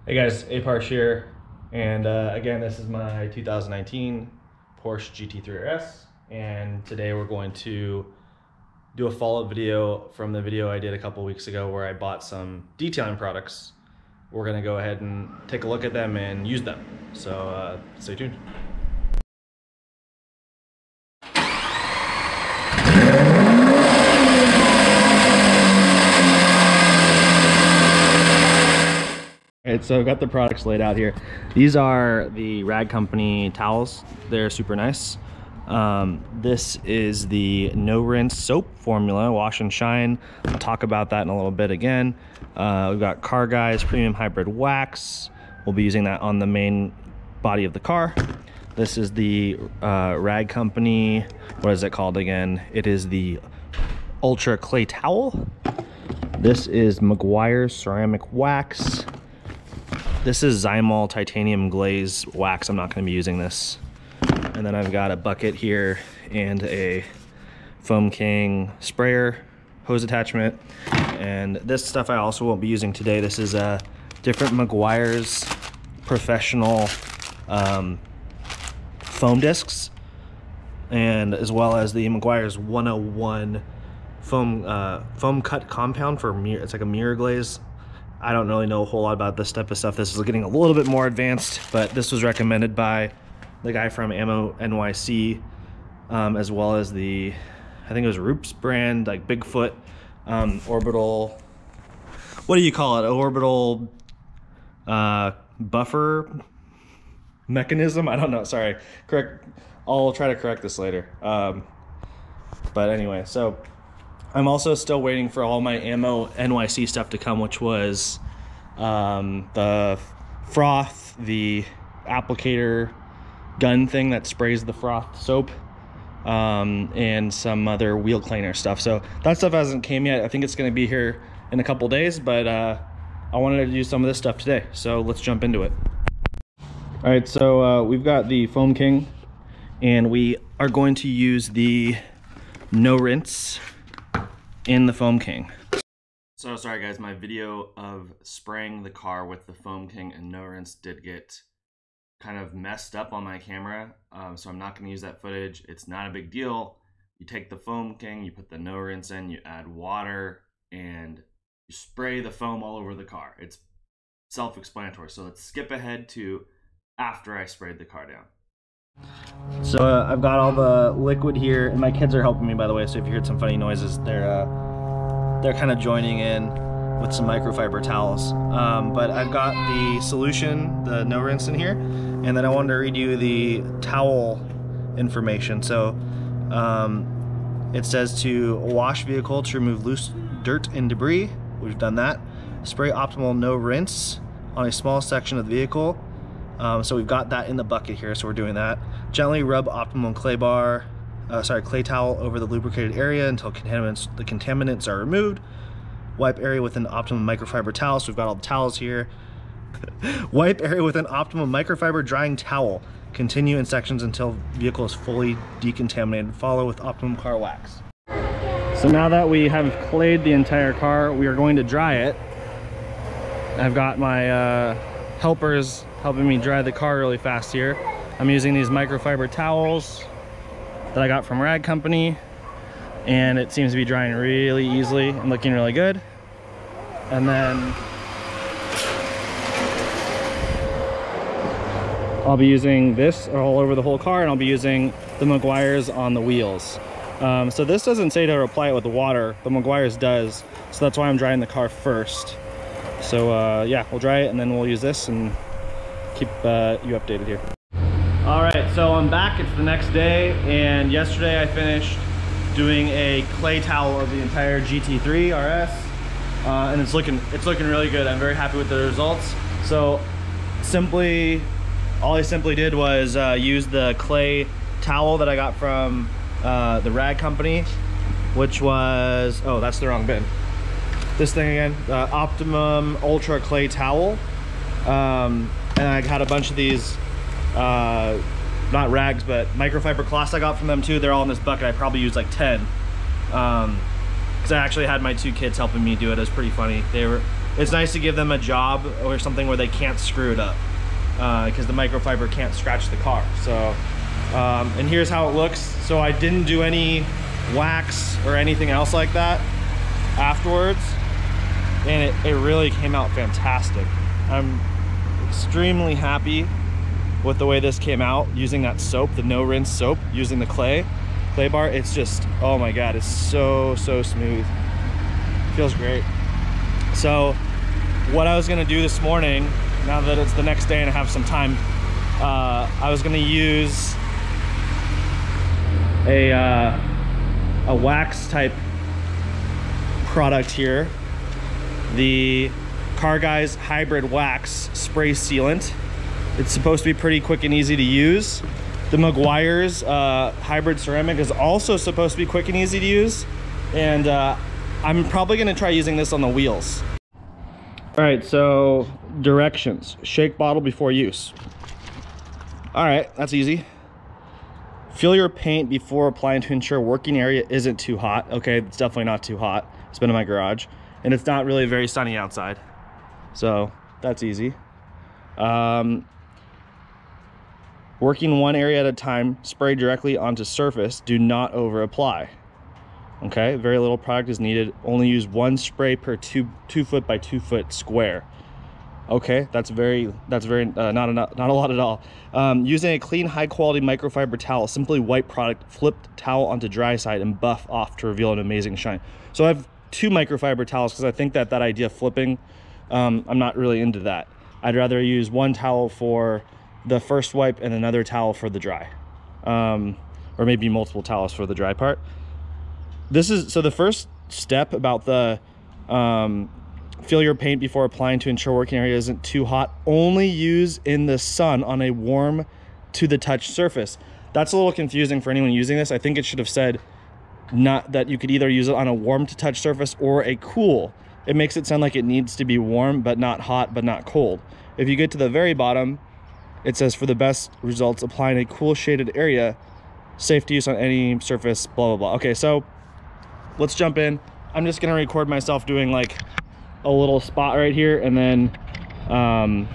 Hey guys, Porsche here, and again, this is my 2019 Porsche GT3 RS, and today we're going to do a follow-up video from the video I did a couple weeks ago where I bought some detailing products. We're going to go ahead and take a look at them and use them, so stay tuned. Alright, so I've got the products laid out here. These are the Rag Company towels. They're super nice. This is the no rinse soap formula, wash and shine. I'll talk about that in a little bit again. We've got Carguys premium hybrid wax. We'll be using that on the main body of the car. This is the Rag Company, what is it called again? It is the Ultra Clay Towel. This is Meguiar ceramic wax. This is Zymol titanium glaze wax. I'm not going to be using this. And then I've got a bucket here and a Foam King sprayer hose attachment. And this stuff I also won't be using today. This is a different Meguiar's professional foam discs, and as well as the Meguiar's 101 foam cut compound for mirror. It's like a mirror glaze. I don't really know a whole lot about this type of stuff. This is getting a little bit more advanced, but this was recommended by the guy from Ammo NYC, as well as the, I think it was Roop's brand, like Bigfoot orbital, what do you call it? Orbital buffer mechanism? I don't know, sorry. Correct. I'll try to correct this later. But anyway, so I'm also still waiting for all my Ammo NYC stuff to come, which was the froth, the applicator gun thing that sprays the froth soap, and some other wheel cleaner stuff. So that stuff hasn't came yet. I think it's going to be here in a couple days, but I wanted to use some of this stuff today. So let's jump into it. All right, so we've got the Foam King, and we are going to use the no rinse in the Foam King. So sorry guys, my video of spraying the car with the Foam King and no rinse did get kind of messed up on my camera, so I'm not going to use that footage. It's not a big deal. You take the Foam King, you put the no rinse in, you add water, and you spray the foam all over the car. It's self-explanatory. So let's skip ahead to after I sprayed the car down. So I've got all the liquid here, and my kids are helping me, by the way, so if you heard some funny noises, they're kind of joining in with some microfiber towels. But I've got the solution, the no rinse in here, and then I wanted to read you the towel information. So it says to wash vehicle to remove loose dirt and debris. We've done that. Spray optimal no rinse on a small section of the vehicle. So we've got that in the bucket here, so we're doing that. Gently rub optimum clay towel over the lubricated area until the contaminants are removed. Wipe area with an optimum microfiber towel. So we've got all the towels here. Wipe area with an optimum microfiber drying towel. Continue in sections until vehicle is fully decontaminated. Follow with optimum car wax. So now that we have clayed the entire car, we are going to dry it. I've got my helpers helping me dry the car really fast here. I'm using these microfiber towels that I got from Rag Company, and it seems to be drying really easily and looking really good. And then I'll be using this all over the whole car, and I'll be using the Meguiar's on the wheels. So this doesn't say to apply it with the water, the Meguiar's does, so that's why I'm drying the car first. So yeah, we'll dry it and then we'll use this and keep you updated here. All right, so I'm back. It's the next day, and yesterday I finished doing a clay towel of the entire GT3 RS, and it's looking really good. I'm very happy with the results. So all I simply did was use the clay towel that I got from the Rag Company, which was, oh, that's the wrong bin. This thing again, Optimum Ultra Clay Towel. And I had a bunch of these, not rags, but microfiber cloths I got from them too. They're all in this bucket. I probably used like 10. Because I actually had my two kids helping me do it. It was pretty funny. it's nice to give them a job or something where they can't screw it up, because the microfiber can't scratch the car. So, and here's how it looks. So I didn't do any wax or anything else like that afterwards, and it really came out fantastic. I'm extremely happy with the way this came out using that soap, the no rinse soap, using the clay bar. It's just, oh my god, it's so smooth. Feels great. So what I was gonna do this morning, now that it's the next day and I have some time, I was gonna use a wax type product here, the Carguys hybrid wax spray sealant. It's supposed to be pretty quick and easy to use. The Meguiar's hybrid ceramic is also supposed to be quick and easy to use, and I'm probably gonna try using this on the wheels. All right, so directions: shake bottle before use. All right, that's easy. Fill your paint before applying to ensure working area isn't too hot. Okay, it's definitely not too hot. It's been in my garage, and it's not really very sunny outside, so that's easy. Working one area at a time, spray directly onto surface. Do not over apply. Okay, very little product is needed. Only use one spray per 2 foot by 2 foot square. Okay, that's very not a lot at all. Using a clean, high quality microfiber towel, simply wipe product, flip towel onto dry side, and buff off to reveal an amazing shine. So I have 2 microfiber towels because I think that idea of flipping, I'm not really into that. I'd rather use one towel for the first wipe and another towel for the dry, or maybe multiple towels for the dry part. This is, so the first step about the fill your paint before applying to ensure working area isn't too hot. Only use in the sun on a warm to the touch surface. That's a little confusing for anyone using this. I think it should have said not that you could either use it on a warm to touch surface or a cool. It makes it sound like it needs to be warm, but not hot, but not cold. If you get to the very bottom, it says for the best results, applying a cool shaded area, safe to use on any surface, blah, blah, blah. Okay, so let's jump in. I'm just gonna record myself doing like a little spot right here, and then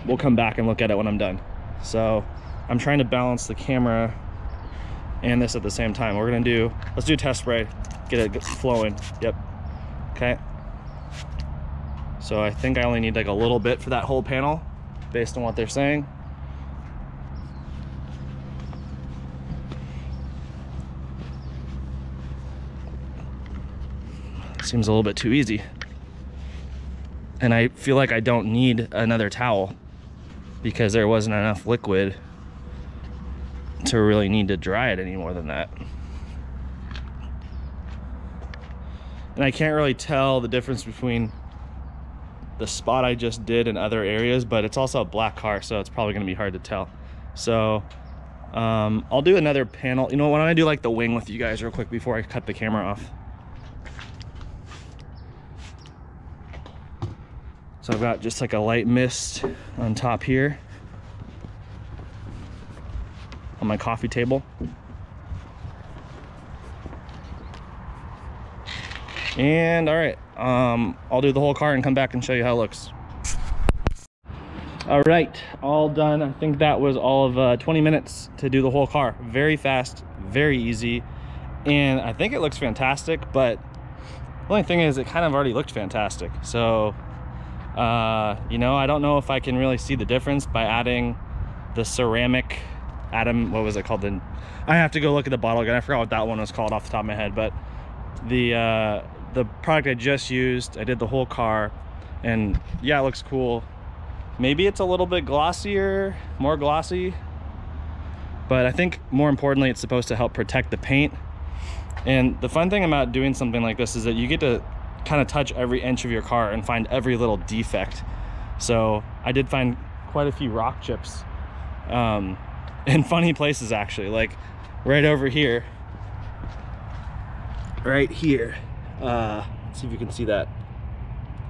we'll come back and look at it when I'm done. So I'm trying to balance the camera and this at the same time. Let's do test spray, get it flowing. Yep, okay. So I think I only need like a little bit for that whole panel based on what they're saying. Seems a little bit too easy. And I feel like I don't need another towel because there wasn't enough liquid to really need to dry it any more than that. And I can't really tell the difference between the spot I just did in other areas, but it's also a black car, so it's probably gonna be hard to tell. So I'll do another panel. You know, why don't I do like the wing with you guys real quick before I cut the camera off? So I've got just like a light mist on top here on my coffee table. And all right, I'll do the whole car and come back and show you how it looks. All right, all done. I think that was all of 20 minutes to do the whole car. Very fast, very easy. And I think it looks fantastic, but the only thing is it kind of already looked fantastic. So, you know, I don't know if I can really see the difference by adding the ceramic, what was it called? I have to go look at the bottle again. I forgot what that one was called off the top of my head, but the product I just used, I did the whole car, and yeah, it looks cool. Maybe it's a little bit glossier, more glossy, but I think more importantly, it's supposed to help protect the paint. And the fun thing about doing something like this is that you get to kind of touch every inch of your car and find every little defect. So I did find quite a few rock chips in funny places, actually, like right over here, right here. Let's see if you can see that.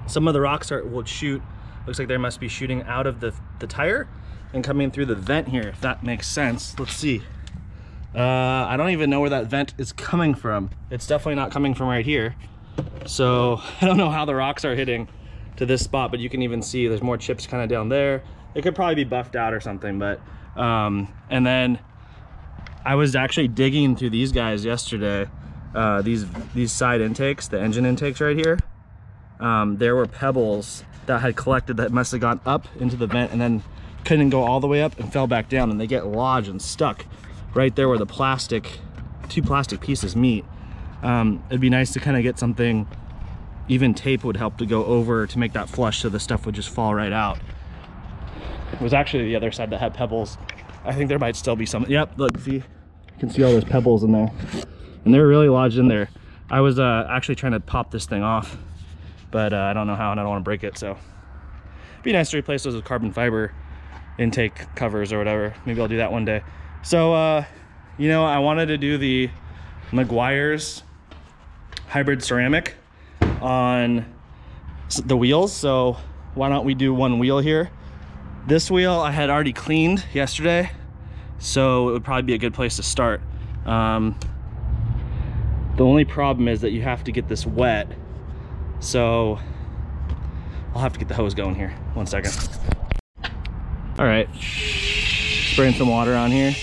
Some of the rocks will shoot, looks like they must be shooting out of the tire and coming through the vent here, if that makes sense. Let's see. I don't even know where that vent is coming from. It's definitely not coming from right here. So I don't know how the rocks are hitting to this spot, but you can even see there's more chips kind of down there. It could probably be buffed out or something, but and then I was actually digging through these guys yesterday, these side intakes, the engine intakes right here. There were pebbles that had collected that must have gone up into the vent and then couldn't go all the way up and fell back down, and they get lodged and stuck right there where the two plastic pieces meet. It'd be nice to kind of get something, even tape would help to go over to make that flush so the stuff would just fall right out. It was actually the other side that had pebbles. I think there might still be some. Yep, look, see, you can see all those pebbles in there, and they're really lodged in there. I was actually trying to pop this thing off, but I don't know how, and I don't want to break it, so it'd be nice to replace those with carbon fiber intake covers or whatever. Maybe I'll do that one day. So you know, I wanted to do the Meguiar's hybrid ceramic on the wheels, so why don't we do one wheel here. This wheel I had already cleaned yesterday, so it would probably be a good place to start. The only problem is that you have to get this wet, so I'll have to get the hose going here. 1 second. All right, spraying some water on here.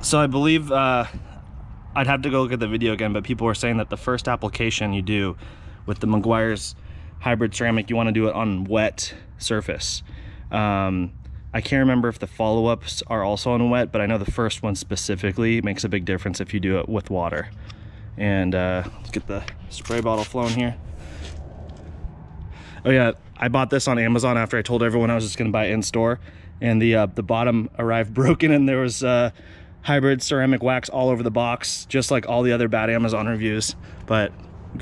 So I believe I'd have to go look at the video again, but people were saying that the first application you do with the Meguiar's hybrid ceramic, you want to do it on wet surface. I can't remember if the follow-ups are also on wet, but I know the first one specifically makes a big difference if you do it with water. And let's get the spray bottle flowing here. Oh yeah, I bought this on Amazon after I told everyone I was just gonna buy it in store, and the bottom arrived broken, and there was hybrid ceramic wax all over the box, just like all the other bad Amazon reviews, but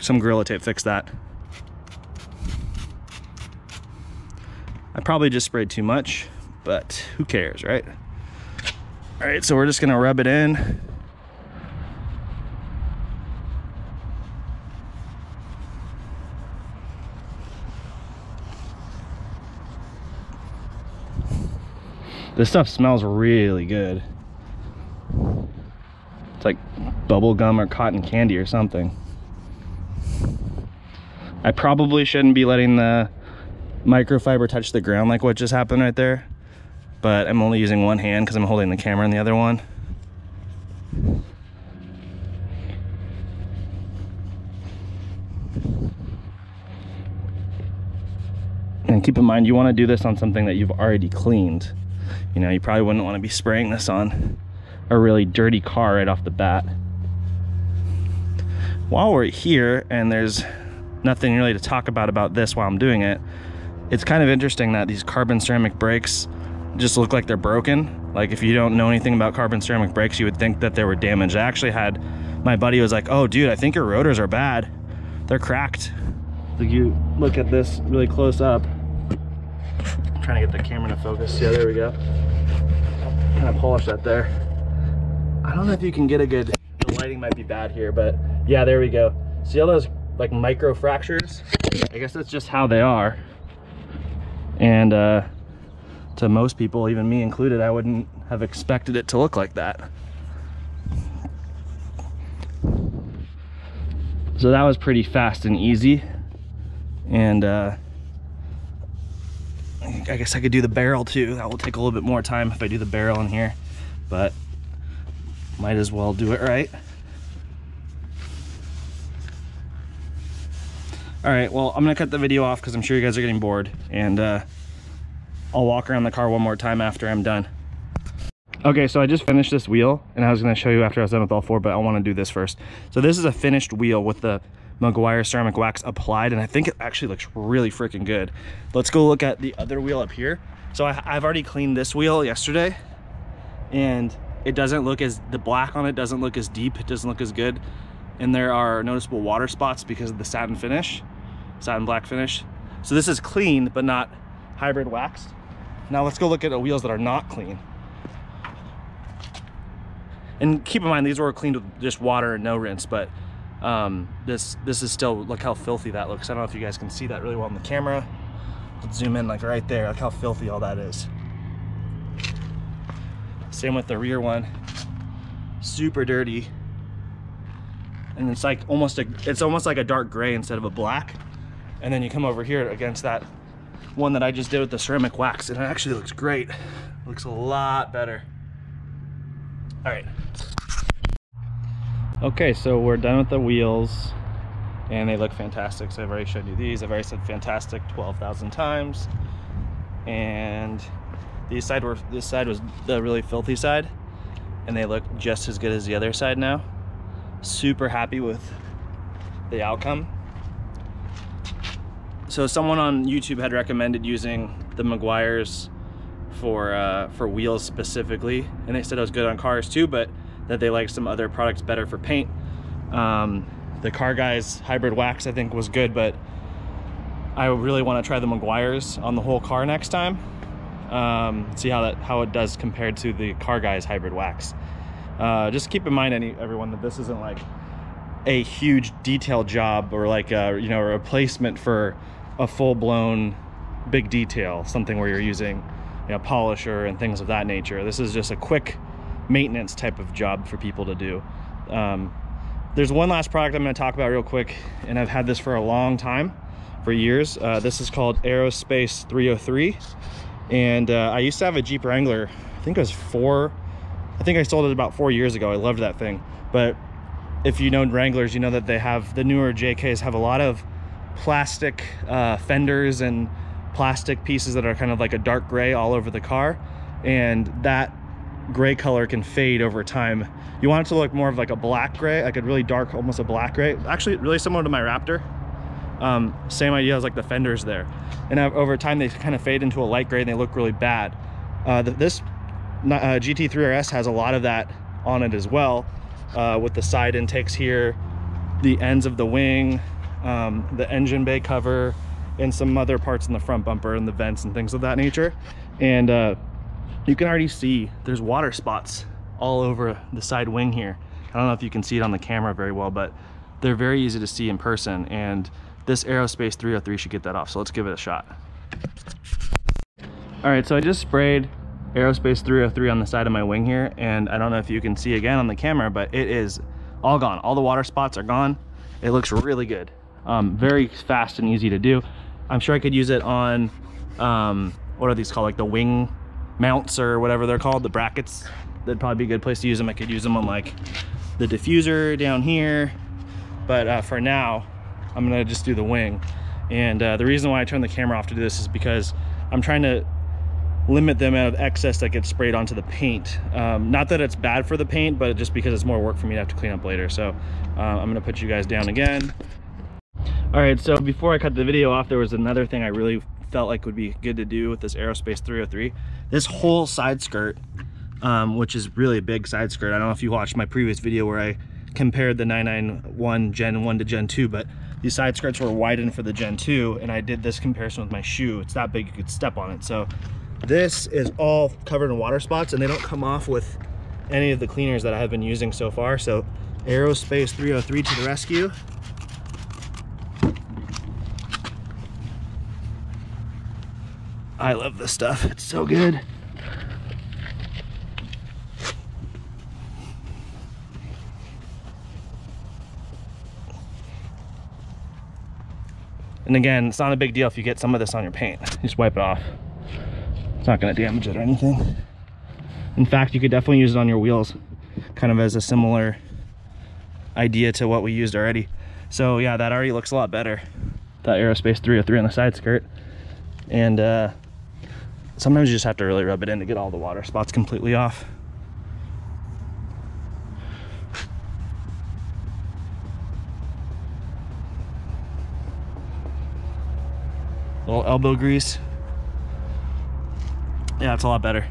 some Gorilla Tape fixed that. I probably just sprayed too much, but who cares, right? All right, so we're just gonna rub it in. This stuff smells really good. It's like bubble gum or cotton candy or something. I probably shouldn't be letting the microfiber touch the ground like what just happened right there, but I'm only using one hand because I'm holding the camera in the other one. And keep in mind, you want to do this on something that you've already cleaned. You know, you probably wouldn't want to be spraying this on a really dirty car right off the bat. While we're here, and there's nothing really to talk about this while I'm doing it, it's kind of interesting that these carbon ceramic brakes just look like they're broken. Like, if you don't know anything about carbon ceramic brakes, you would think that they were damaged. I actually had, my buddy was like, oh dude, I think your rotors are bad. They're cracked. Like, you look at this really close up. I'm trying to get the camera to focus. Yeah, there we go. Kind of polish that there. I don't know if you can get a good, the lighting might be bad here, but yeah, there we go. See all those like micro fractures? I guess that's just how they are. And to most people, even me included, I wouldn't have expected it to look like that. So that was pretty fast and easy. And I guess I could do the barrel too. That will take a little bit more time if I do the barrel in here, but might as well do it right. All right, well, I'm gonna cut the video off because I'm sure you guys are getting bored, and I'll walk around the car one more time after I'm done. Okay, so I just finished this wheel, and I was gonna show you after I was done with all four, but I wanna do this first. So this is a finished wheel with the Meguiar ceramic wax applied, and I think it actually looks really freaking good. Let's go look at the other wheel up here. So I've already cleaned this wheel yesterday, and it doesn't look as, the black on it doesn't look as deep, it doesn't look as good, and there are noticeable water spots because of the satin finish, satin black finish. So this is clean but not hybrid waxed. Now let's go look at the wheels that are not clean. And keep in mind, these were cleaned with just water and no rinse, but this is still, look how filthy that looks. I don't know if you guys can see that really well on the camera. Let's zoom in like right there. Look how filthy all that is. Same with the rear one. Super dirty. and it's like almost like a dark gray instead of a black. And then you come over here against that one that I just did with the ceramic wax, and it actually looks great. It looks a lot better. All right. Okay, so we're done with the wheels, and they look fantastic. So I've already showed you these. I've already said fantastic 12,000 times. And this side was the really filthy side, and they look just as good as the other side now. Super happy with the outcome. So someone on YouTube had recommended using the Meguiars for wheels specifically, and they said it was good on cars too, but that they liked some other products better for paint. The Carguys hybrid wax I think was good, but I really want to try the Meguiars on the whole car next time. See how it does compared to the Carguys hybrid wax. Just keep in mind, everyone, that this isn't like a huge detail job or like a replacement for a full-blown big detail, something where you're using polisher and things of that nature. This is just a quick maintenance type of job for people to do. There's one last product I'm going to talk about real quick, and I've had this for a long time, for years. This is called Aerospace 303, and I used to have a Jeep Wrangler. I think I sold it about 4 years ago. I loved that thing. But if you know Wranglers, you know that they have, the newer JKs have a lot of plastic fenders and plastic pieces that are kind of like a dark gray all over the car, and that gray color can fade over time. You want it to look more of like a black gray, like a really dark, almost a black gray. Actually, really similar to my Raptor. Same idea as like the fenders there. And over time, they kind of fade into a light gray and they look really bad. This GT3 RS has a lot of that on it as well, with the side intakes here, the ends of the wing, the engine bay cover, and some other parts in the front bumper and the vents and things of that nature. And you can already see there's water spots all over the side wing here. I don't know if you can see it on the camera very well, but they're very easy to see in person, and this Aerospace 303 should get that off. So let's give it a shot. All right, so I just sprayed Aerospace 303 on the side of my wing here, and I don't know if you can see again on the camera, but it is all gone. All the water spots are gone. It looks really good. Very fast and easy to do. I'm sure I could use it on, what are these called? Like the wing mounts or whatever they're called, the brackets. That'd probably be a good place to use them. I could use them on like the diffuser down here. But for now, I'm gonna just do the wing. And the reason why I turned the camera off to do this is because I'm trying to limit the amount of excess that gets sprayed onto the paint. Not that it's bad for the paint, but just because it's more work for me to have to clean up later. So I'm gonna put you guys down again. All right, so before I cut the video off, there was another thing I really felt like would be good to do with this Aerospace 303. This whole side skirt, which is really a big side skirt. I don't know if you watched my previous video where I compared the 991 Gen 1 to Gen 2, but these side skirts were widened for the Gen 2, and I did this comparison with my shoe. It's that big you could step on it. So this is all covered in water spots, and they don't come off with any of the cleaners that I have been using so far. So Aerospace 303 to the rescue. I love this stuff. It's so good. And again, it's not a big deal if you get some of this on your paint. Just wipe it off. It's not going to damage it or anything. In fact, you could definitely use it on your wheels, kind of as a similar idea to what we used already. So yeah, that already looks a lot better. That Aerospace 303 on the side skirt. And sometimes you just have to really rub it in to get all the water spots completely off. Little elbow grease. Yeah, it's a lot better.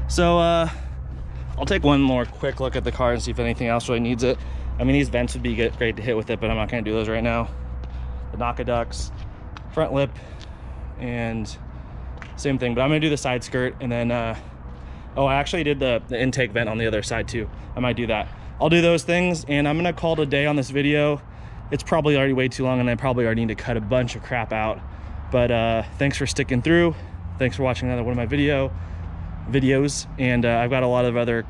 So I'll take one more quick look at the car and see if anything else really needs it. I mean, these vents would be great to hit with it, but I'm not going to do those right now. The Naka ducts, front lip, and same thing, but I'm going to do the side skirt, and then oh, I actually did the intake vent on the other side too. I might do that. I'll do those things, and I'm going to call it a day on this video. It's probably already way too long, and I probably already need to cut a bunch of crap out. But thanks for sticking through. Thanks for watching another one of my videos. And I've got a lot of other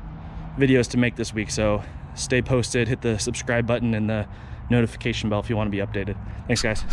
videos to make this week, so stay posted, hit the subscribe button and the notification bell if you want to be updated. Thanks, guys.